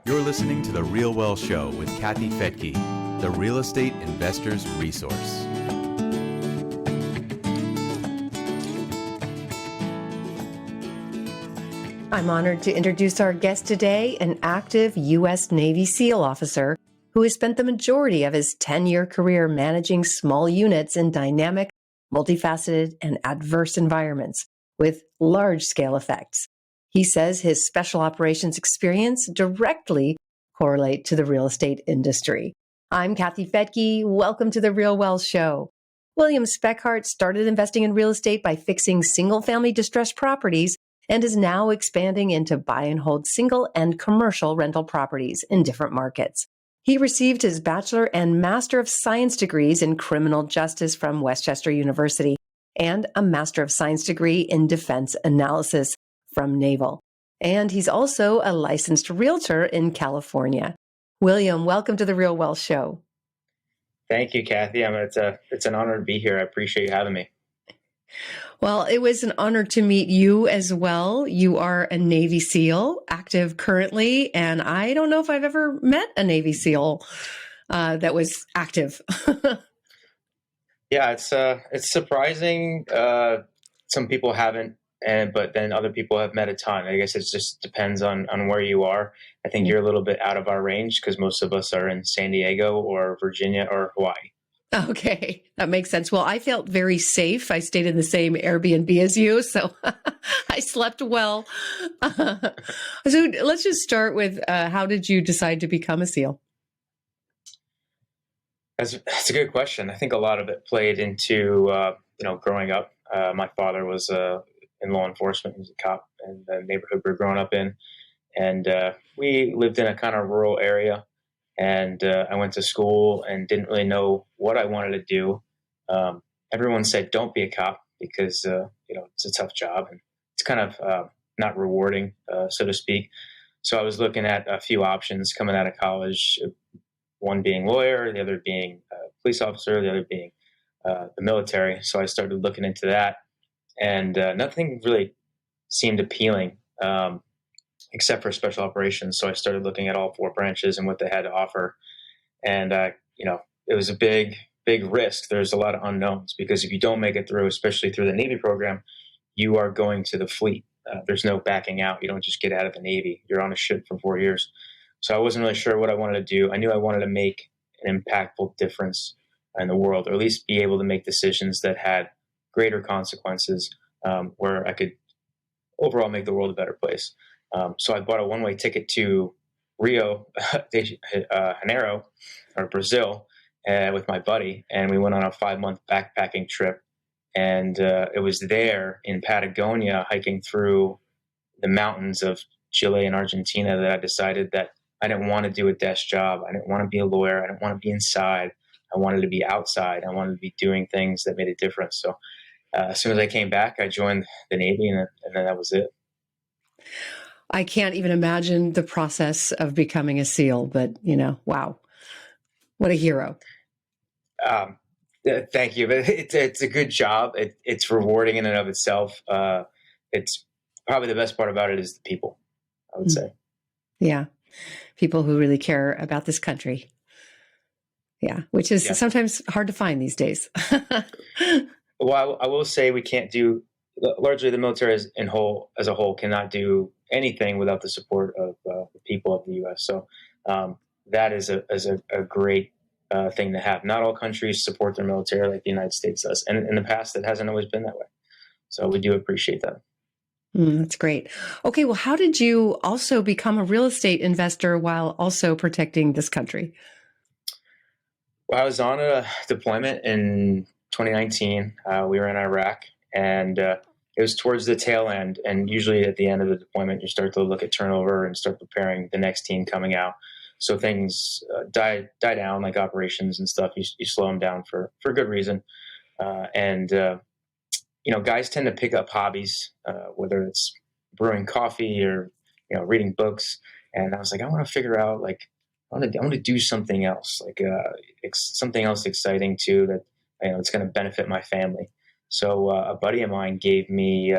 You're listening to The RealWealth Show with Kathy Fettke, the real estate investor's resource. I'm honored to introduce our guest today, an active U.S. Navy SEAL officer who has spent the majority of his 10-year career managing small units in dynamic, multifaceted, and adverse environments with large-scale effects. He says his special operations experience directly correlate to the real estate industry. I'm Kathy Fettke. Welcome to the RealWealth Show. William Spekhardt started investing in real estate by fixing single-family distressed properties and is now expanding into buy and hold single and commercial rental properties in different markets. He received his Bachelor and Master of Science degrees in Criminal Justice from Westchester University and a Master of Science degree in Defense Analysis from Naval. And he's also a licensed realtor in California. William, welcome to the RealWealth Show. Thank you, Kathy. It's an honor to be here. I appreciate you having me. Well, it was an honor to meet you as well. You are a Navy SEAL, active currently, and I don't know if I've ever met a Navy SEAL that was active. Yeah, it's surprising. Some people haven't, but then other people have met a ton. I guess it just depends on where you are. I think you're a little bit out of our range because most of us are in San Diego or Virginia or Hawaii. Okay, that makes sense. Well, I felt very safe. I stayed in the same Airbnb as you, so I slept well. So let's just start with how did you decide to become a SEAL? That's a good question. I think a lot of it played into growing up. My father was in law enforcement. He was a cop in the neighborhood we were growing up in, and we lived in a kind of rural area. And I went to school and didn't really know what I wanted to do. Everyone said, don't be a cop because, it's a tough job and it's kind of not rewarding, so to speak. So I was looking at a few options coming out of college, one being lawyer, the other being police officer, the other being the military. So I started looking into that and nothing really seemed appealing. Except for special operations. So I started looking at all four branches and what they had to offer. And, it was a big risk. There's a lot of unknowns because if you don't make it through, especially through the Navy program, you are going to the fleet. There's no backing out. You don't just get out of the Navy. You're on a ship for 4 years. So I wasn't really sure what I wanted to do. I knew I wanted to make an impactful difference in the world, or at least be able to make decisions that had greater consequences, where I could overall make the world a better place. So I bought a one-way ticket to Rio de Janeiro, or Brazil, with my buddy, and we went on a 5-month backpacking trip. And it was there in Patagonia, hiking through the mountains of Chile and Argentina, that I decided that I didn't want to do a desk job. I didn't want to be a lawyer. I didn't want to be inside. I wanted to be outside. I wanted to be doing things that made a difference. So as soon as I came back, I joined the Navy, and then that was it. I can't even imagine the process of becoming a SEAL, but, wow, what a hero. Thank you. But it's a good job. It's rewarding in and of itself. It's probably the best part about it is the people, I would say. Yeah. People who really care about this country. Yeah. Which is sometimes hard to find these days. Well, I will say we can't do, largely the military as a whole cannot do anything without the support of the people of the U.S. So that is a great thing to have. Not all countries support their military like the United States does. And in the past, it hasn't always been that way. So we do appreciate that. That's great. Okay, well, how did you also become a real estate investor while also protecting this country? Well, I was on a deployment in 2019. We were in Iraq, and it was towards the tail end. And usually at the end of the deployment, you start to look at turnover and start preparing the next team coming out. So things die down, like operations and stuff. You slow them down for good reason. Guys tend to pick up hobbies, whether it's brewing coffee or, reading books. And I was like, I want to figure out, I want to do something else, something else exciting too, that, it's going to benefit my family. So a buddy of mine gave me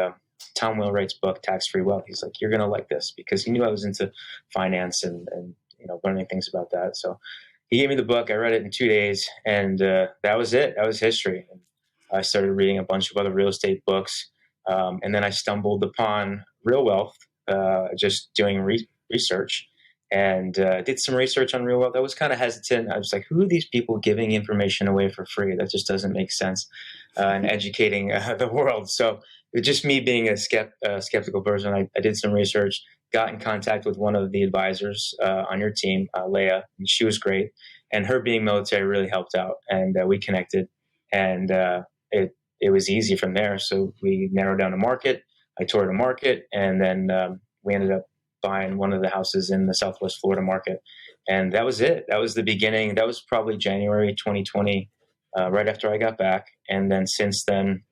Tom Wheelwright's book, Tax-Free Wealth. He's like, you're going to like this, because he knew I was into finance and learning things about that. So he gave me the book. I read it in 2 days, and that was it. That was history. And I started reading a bunch of other real estate books. And then I stumbled upon RealWealth, just doing research, and did some research on RealWealth. I was kind of hesitant. I was like, who are these people giving information away for free? That just doesn't make sense, and educating the world. So it was just me being a skeptical person. I did some research, got in contact with one of the advisors on your team, Leah, and she was great. And her being military really helped out, and we connected, and it was easy from there. So we narrowed down the market. I toured the market, and then we ended up buying one of the houses in the Southwest Florida market. And that was it. That was the beginning. That was probably January 2020, right after I got back. And then since then,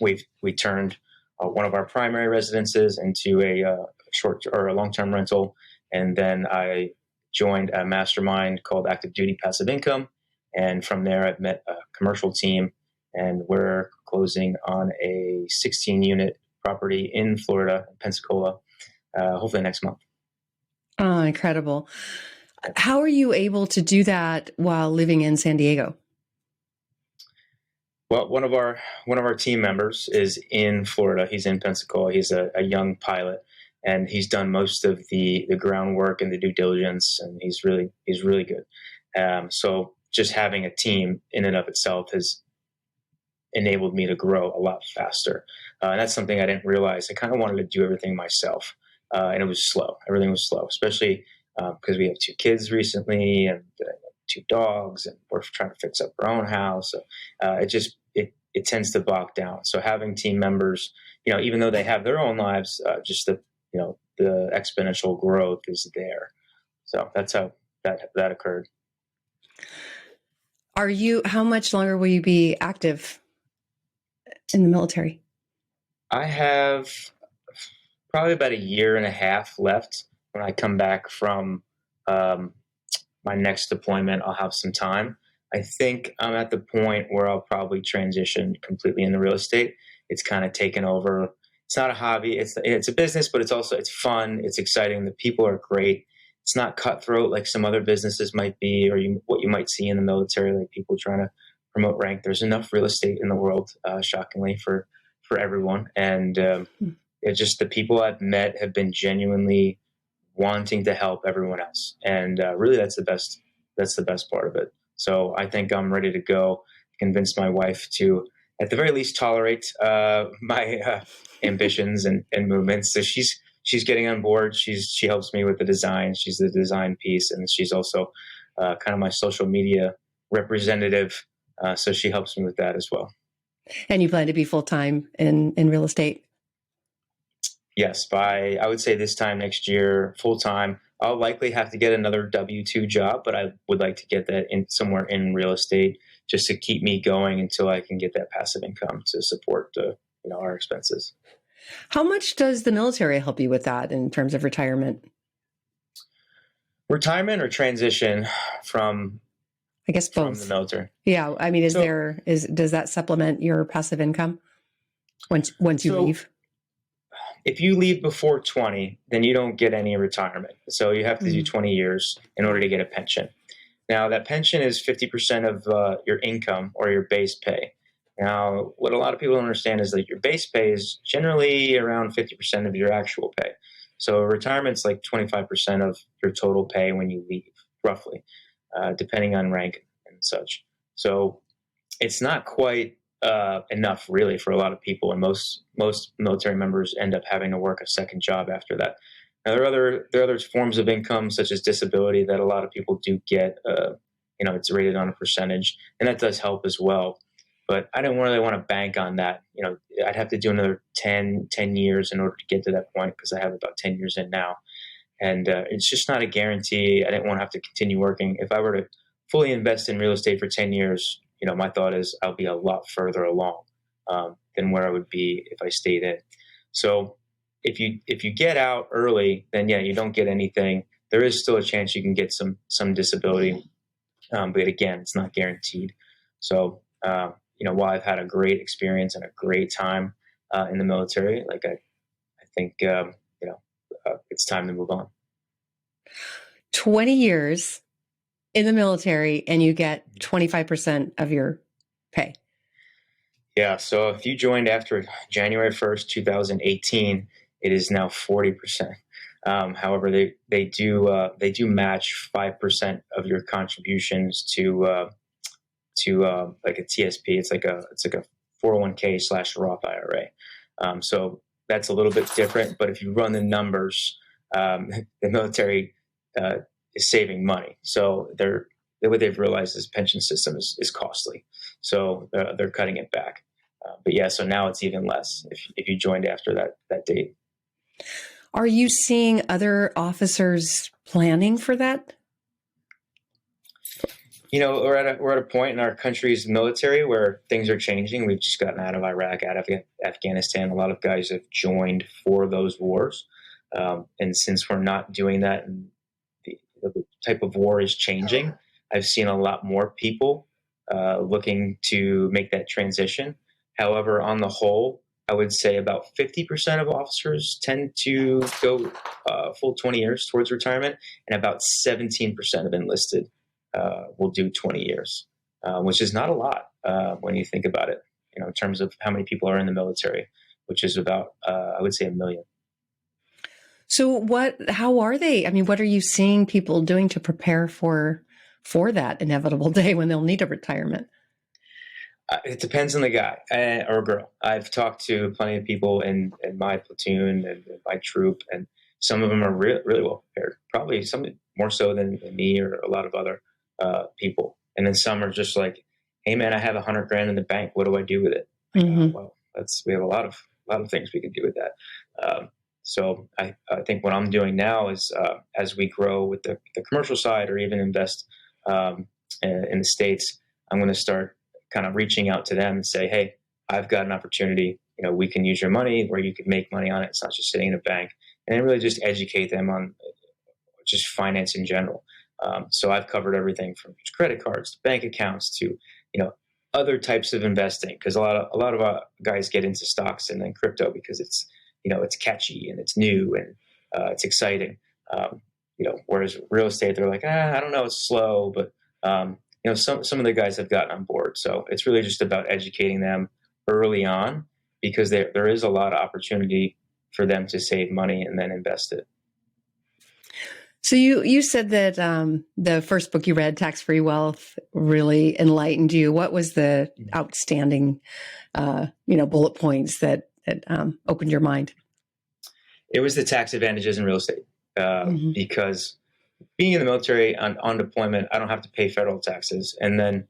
we turned one of our primary residences into a short or a long-term rental. And then I joined a mastermind called Active Duty Passive Income. And from there, I've met a commercial team, and we're closing on a 16-unit property in Florida, Pensacola, hopefully next month. Oh, incredible. How are you able to do that while living in San Diego? Well, one of our team members is in Florida. He's in Pensacola. He's a young pilot, and he's done most of the groundwork and the due diligence, and he's really good. So just having a team in and of itself has enabled me to grow a lot faster. And that's something I didn't realize. I kind of wanted to do everything myself, and it was slow. Everything was slow, especially because we have 2 kids recently and 2 dogs, and we're trying to fix up our own house. So it tends to bog down. So having team members, even though they have their own lives, just the exponential growth is there. So that's how that occurred. How much longer will you be active in the military? I have probably about 1.5 years left. When I come back from my next deployment, I'll have some time. I think I'm at the point where I'll probably transition completely into real estate. It's kind of taken over. It's not a hobby. It's a business, but it's fun. It's exciting. The people are great. It's not cutthroat like some other businesses might be, or what you might see in the military, like people trying to promote rank. There's enough real estate in the world, shockingly, for everyone. And it's just the people I've met have been genuinely wanting to help everyone else. And really, that's the best part of it. So I think I'm ready to go, convince my wife to, at the very least, tolerate my ambitions and movements. So she's getting on board. She helps me with the design. She's the design piece, and she's also kind of my social media representative. So she helps me with that as well. And you plan to be full-time in real estate? Yes, I would say this time next year, full-time. I'll likely have to get another W-2 job, but I would like to get that in somewhere in real estate, just to keep me going until I can get that passive income to support our expenses. How much does the military help you with that in terms of retirement? Retirement or transition from, I guess both. From the military. Yeah, I mean, does that supplement your passive income once you leave? If you leave before 20, then you don't get any retirement. So you have to do 20 years in order to get a pension. Now, that pension is 50% of your income or your base pay. Now, what a lot of people don't understand is that your base pay is generally around 50% of your actual pay. So retirement's like 25% of your total pay when you leave, roughly, depending on rank and such. So it's not quite enough, really, for a lot of people, and most military members end up having to work a second job after that. Now, there are other forms of income, such as disability, that a lot of people do get. It's rated on a percentage, and that does help as well. But I don't really want to bank on that. I'd have to do another 10 years in order to get to that point, because I have about 10 years in now. And it's just not a guarantee. I didn't want to have to continue working. If I were to fully invest in real estate for 10 years, my thought is I'll be a lot further along than where I would be if I stayed in. So if you get out early, then yeah, you don't get anything. There is still a chance you can get some disability, but again, it's not guaranteed. So while I've had a great experience and a great time in the military, like think it's time to move on. 20 years in the military and you get 25% of your pay. Yeah. So if you joined after January 1st, 2018, it is now 40%. However, they do match 5% of your contributions to like a TSP. It's like a 401k/Roth IRA. So that's a little bit different. But if you run the numbers, the military is saving money. So what they've realized is pension system is costly. So they're cutting it back. But yeah, so now it's even less if you joined after that date. Are you seeing other officers planning for that? We're at a point in our country's military where things are changing. We've just gotten out of Iraq, out of Afghanistan. A lot of guys have joined for those wars. And since we're not doing that and the type of war is changing, I've seen a lot more people looking to make that transition. However, on the whole, I would say about 50% of officers tend to go full 20 years towards retirement, and about 17% of enlisted will do 20 years, which is not a lot when you think about it, in terms of how many people are in the military, which is about, I would say, 1 million. So how are they? I mean, what are you seeing people doing to prepare for that inevitable day when they'll need a retirement? It depends on the guy or girl. I've talked to plenty of people in my platoon and my troop, and some of them are really well prepared, probably some more so than me or a lot of other people. And then some are just like, hey man, I have $100,000 in the bank. What do I do with it? Mm-hmm. Well, we have a lot of things we can do with that. So I think what I'm doing now is as we grow with the commercial side or even invest in the States, I'm going to start kind of reaching out to them and say, hey, I've got an opportunity. We can use your money where you can make money on it. It's not just sitting in a bank, and really just educate them on just finance in general. So I've covered everything from credit cards to bank accounts to, other types of investing, because a lot of guys get into stocks and then crypto because it's catchy and it's new and it's exciting. Whereas real estate, they're like, I don't know, it's slow, but some of the guys have gotten on board. So it's really just about educating them early on, because there is a lot of opportunity for them to save money and then invest it. So you said that the first book you read, Tax-Free Wealth, really enlightened you. What was the outstanding, bullet points that opened your mind? It was the tax advantages in real estate, because being in the military on deployment, I don't have to pay federal taxes, and then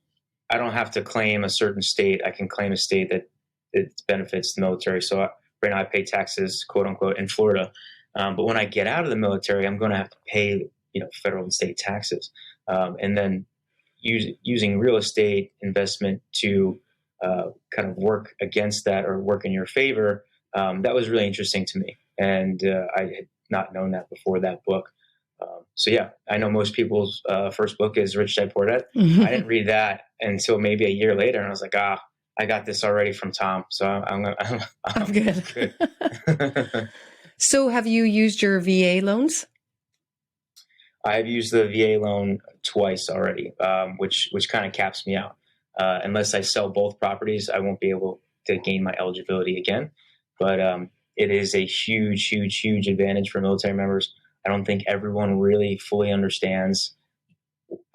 I don't have to claim a certain state. I can claim a state that it benefits the military. So right now I pay taxes, quote unquote, in Florida. But when I get out of the military, I'm going to have to pay, federal and state taxes. And then using real estate investment to kind of work against that or work in your favor, that was really interesting to me. And I had not known that before that book. So yeah, I know most people's first book is Rich Dad Poor Dad. Mm-hmm. I didn't read that until maybe a year later, and I was like, I got this already from Tom, so I'm good. So have you used your VA loans? I've used the VA loan twice already, which kind of caps me out. Unless I sell both properties, I won't be able to gain my eligibility again. But it is a huge, huge, huge advantage for military members. I don't think everyone really fully understands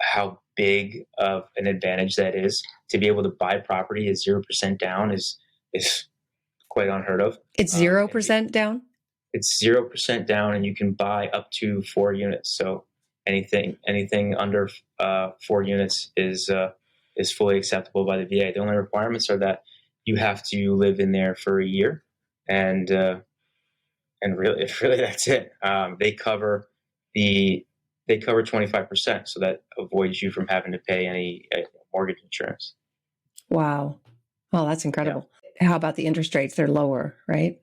how big of an advantage that is. To be able to buy property at 0% down is quite unheard of. It's 0% down? It's 0% down, and you can buy up to 4 units. So anything under 4 units is fully acceptable by the VA. The only requirements are that you have to live in there for a year, and really that's it. They cover 25%, so that avoids you from having to pay any mortgage insurance. Wow. Well, that's incredible. Yeah. How about the interest rates? They're lower, right?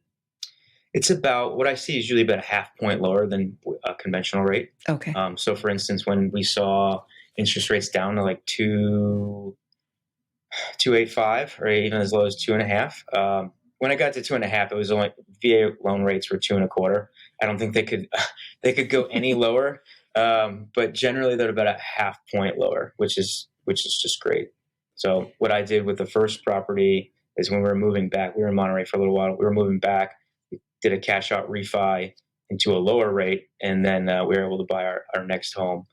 It's about, what I see is usually about a half point lower than a conventional rate. Okay. So for instance, when we saw interest rates down to like 2.85 or even as low as 2.5, when I got to 2.5, it was only VA loan rates were 2.25. I don't think they could they could go any lower. But generally they're about a half point lower, which is just great. So what I did with the first property is when we were moving back, we were in Monterey for a little while. We were moving back, we did a cash out refi into a lower rate, and then we were able to buy our next home.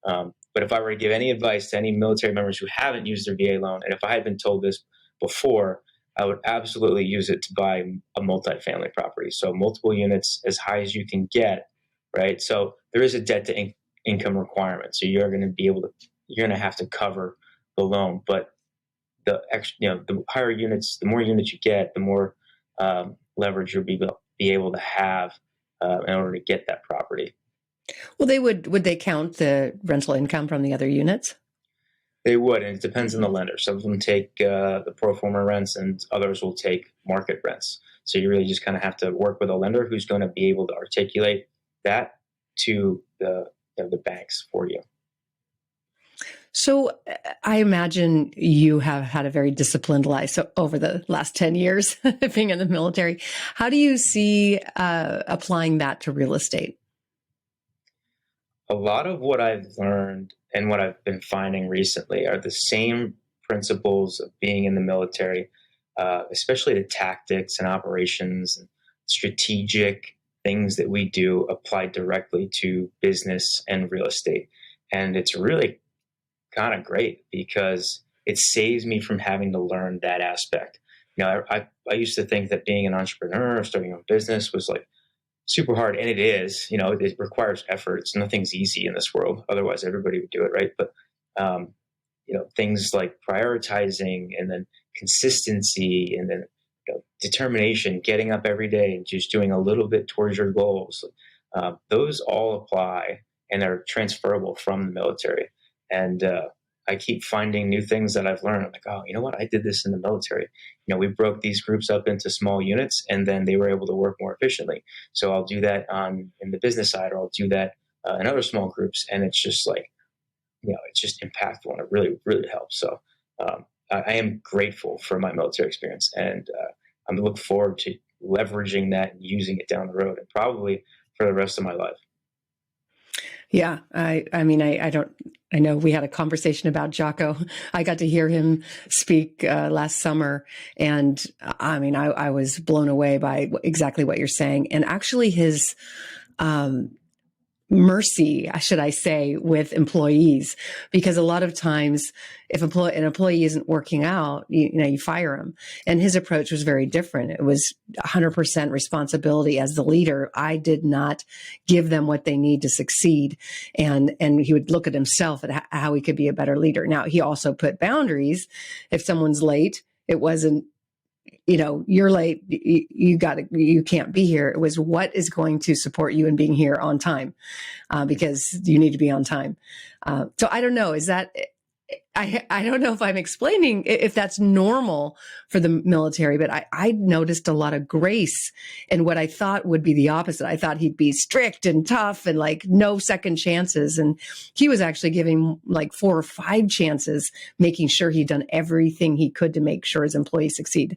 But if I were to give any advice to any military members who haven't used their VA loan, and if I had been told this before, I would absolutely use it to buy a multifamily property. So multiple units as high as you can get, right? So there is a debt to income requirement. So you're going to have to cover the loan, but the higher units, the more units you get, the more leverage you'll be able to have in order to get that property. Well, would they count the rental income from the other units? They would, and it depends on the lender. Some of them take the pro forma rents, and others will take market rents. So you really just kind of have to work with a lender who's going to be able to articulate that to the banks for you. So I imagine you have had a very disciplined life over the last 10 years being in the military. How do you see applying that to real estate? A lot of what I've learned and what I've been finding recently are the same principles of being in the military, especially the tactics and operations and strategic things that we do applied directly to business and real estate. And it's really kind of great because it saves me from having to learn that aspect. I used to think that being an entrepreneur or starting a business was like super hard, and it is. It requires effort. It's nothing's easy in this world. Otherwise, everybody would do it, right? But things like prioritizing, and then consistency, and then determination, getting up every day and just doing a little bit towards your goals. Those all apply, and they're transferable from the military. And I keep finding new things that I've learned. I'm like, oh, you know what? I did this in the military. We broke these groups up into small units, and then they were able to work more efficiently. So I'll do that in the business side, or I'll do that in other small groups. And it's just like, it's just impactful, and it really, really helps. So I am grateful for my military experience, and I'm look forward to leveraging that and using it down the road, and probably for the rest of my life. Yeah, I know we had a conversation about Jocko. I got to hear him speak last summer, and I was blown away by exactly what you're saying. And actually his mercy, should I say, with employees, because a lot of times if an employee isn't working out, you fire him. And his approach was very different. It was 100% responsibility as the leader. I did not give them what they need to succeed. And he would look at himself at how he could be a better leader. Now, he also put boundaries. If someone's late, it wasn't, you're late, you can't be here. It was what is going to support you in being here on time, because you need to be on time. So I don't know, I don't know if I'm explaining if that's normal for the military, but I noticed a lot of grace in what I thought would be the opposite. I thought he'd be strict and tough and like no second chances. And he was actually giving like 4 or 5 chances, making sure he'd done everything he could to make sure his employees succeed.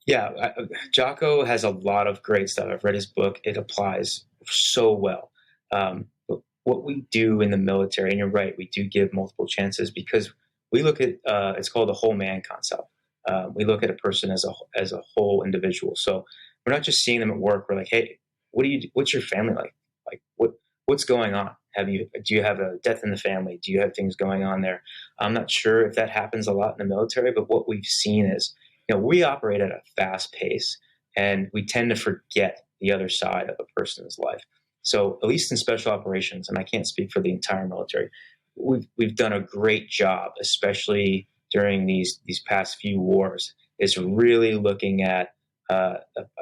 Yeah, Jocko has a lot of great stuff. I've read his book. It applies so well. But what we do in the military, and you're right, we do give multiple chances because we look at, it's called the whole man concept. We look at a person as a whole individual. So we're not just seeing them at work. We're like, hey, what's your family like? Like what's going on? Do you have a death in the family? Do you have things going on there? I'm not sure if that happens a lot in the military, but what we've seen is, we operate at a fast pace, and we tend to forget the other side of a person's life. So at least in special operations, and I can't speak for the entire military, we've done a great job, especially during these past few wars, is really looking at a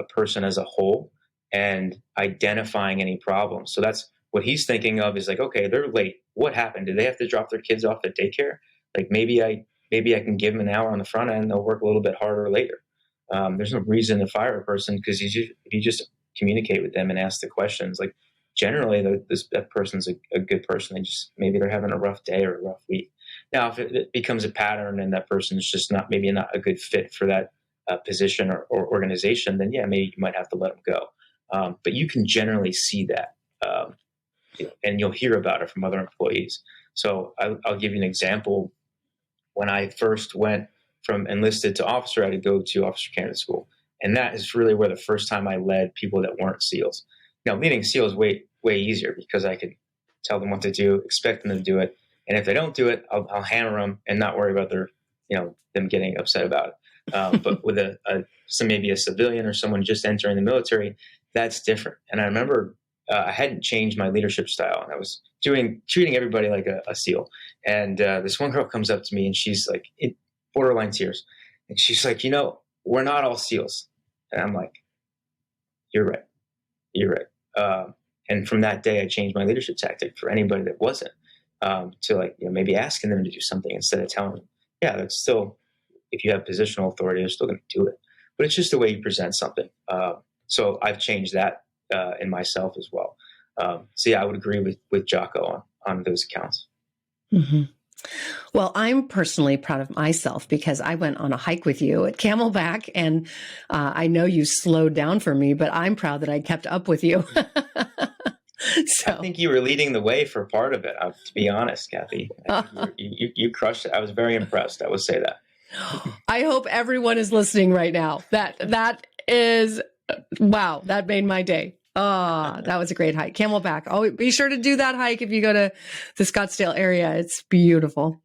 person as a whole and identifying any problems. So that's what he's thinking of, is like, okay, they're late. What happened? Did they have to drop their kids off at daycare? Like maybe I can give them an hour on the front end. They'll work a little bit harder later. There's no reason to fire a person because if you just communicate with them and ask the questions, like generally that person's a good person. Maybe they're having a rough day or a rough week. Now, if it becomes a pattern and that person's just not a good fit for that position or organization, then yeah, maybe you might have to let them go. But you can generally see that, and you'll hear about it from other employees. So I'll give you an example. When I first went from enlisted to officer, I had to go to officer candidate school. And that is really where the first time I led people that weren't SEALs. Now, leading SEALs is way easier because I could tell them what to do, expect them to do it. And if they don't do it, I'll hammer them and not worry about them getting upset about it. But with maybe a civilian or someone just entering the military, that's different. And I remember I hadn't changed my leadership style, and I was treating everybody like a SEAL. And this one girl comes up to me, and she's like, borderline tears, and she's like, we're not all SEAls. And I'm like, you're right. And from that day, I changed my leadership tactic for anybody that wasn't, to maybe asking them to do something instead of telling them, yeah, that's still, if you have positional authority, they're still going to do it. But it's just the way you present something. So I've changed that in myself as well. So yeah, I would agree with Jocko on those accounts. Mm-hmm. Well, I'm personally proud of myself because I went on a hike with you at Camelback, and I know you slowed down for me, but I'm proud that I kept up with you. I think you were leading the way for part of it, to be honest, Kathy. You crushed it. I was very impressed. I would say that. I hope everyone is listening right now. That is, wow, that made my day. Oh, that was a great hike. Camelback. Oh, be sure to do that hike if you go to the Scottsdale area. It's beautiful.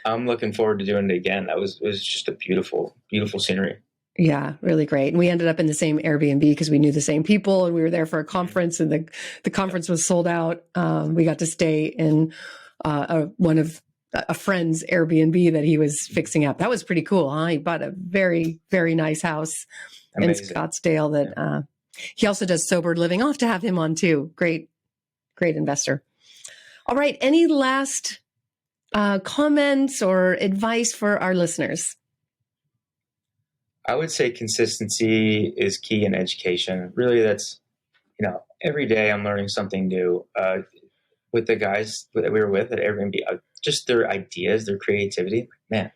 I'm looking forward to doing it again. It was just a beautiful, beautiful scenery. Yeah, really great. And we ended up in the same Airbnb because we knew the same people, and we were there for a conference, and the conference was sold out. We got to stay in one of a friend's Airbnb that he was fixing up. That was pretty cool. Huh? He bought a very, very nice house Amazing. in Scottsdale that he also does sober living. I'll have to have him on too. Great investor. All right. Any last comments or advice for our listeners? I would say consistency is key in education. Really, that's, every day I'm learning something new. With the guys that we were with at Airbnb, just their ideas, their creativity, man,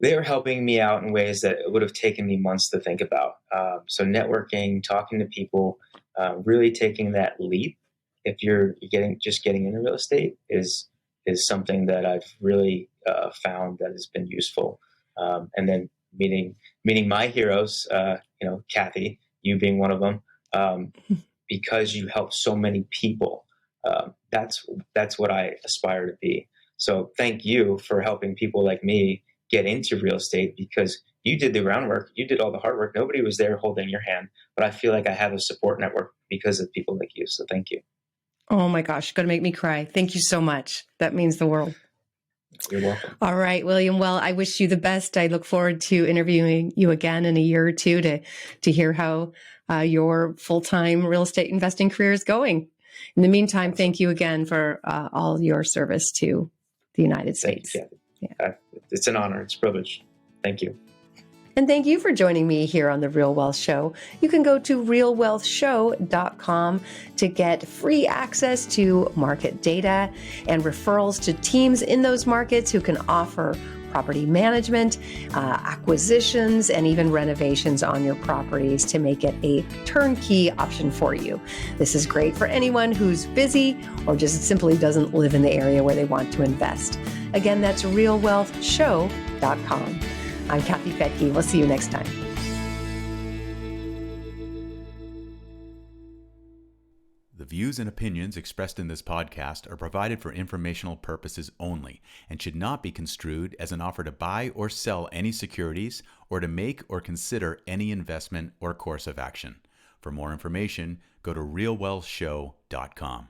they were helping me out in ways that it would have taken me months to think about. So networking, talking to people, really taking that leap, if you're getting into real estate, is something that I've really found that has been useful. And then meeting my heroes, Kathy, you being one of them, because you help so many people. That's what I aspire to be. So thank you for helping people like me get into real estate, because you did the groundwork. You did all the hard work. Nobody was there holding your hand, but I feel like I have a support network because of people like you. So thank you. Oh my gosh, going to make me cry. Thank you so much. That means the world. You're welcome. All right, William. Well, I wish you the best. I look forward to interviewing you again in a year or two to hear how your full-time real estate investing career is going. In the meantime, thank you again for all your service to the United States. Thank you, Kathy. It's an honor. It's a privilege. Thank you. And thank you for joining me here on The Real Wealth Show. You can go to realwealthshow.com to get free access to market data and referrals to teams in those markets who can offer property management, acquisitions, and even renovations on your properties to make it a turnkey option for you. This is great for anyone who's busy or just simply doesn't live in the area where they want to invest. Again, that's realwealthshow.com. I'm Kathy Fettke. We'll see you next time. The views and opinions expressed in this podcast are provided for informational purposes only and should not be construed as an offer to buy or sell any securities or to make or consider any investment or course of action. For more information, go to realwealthshow.com.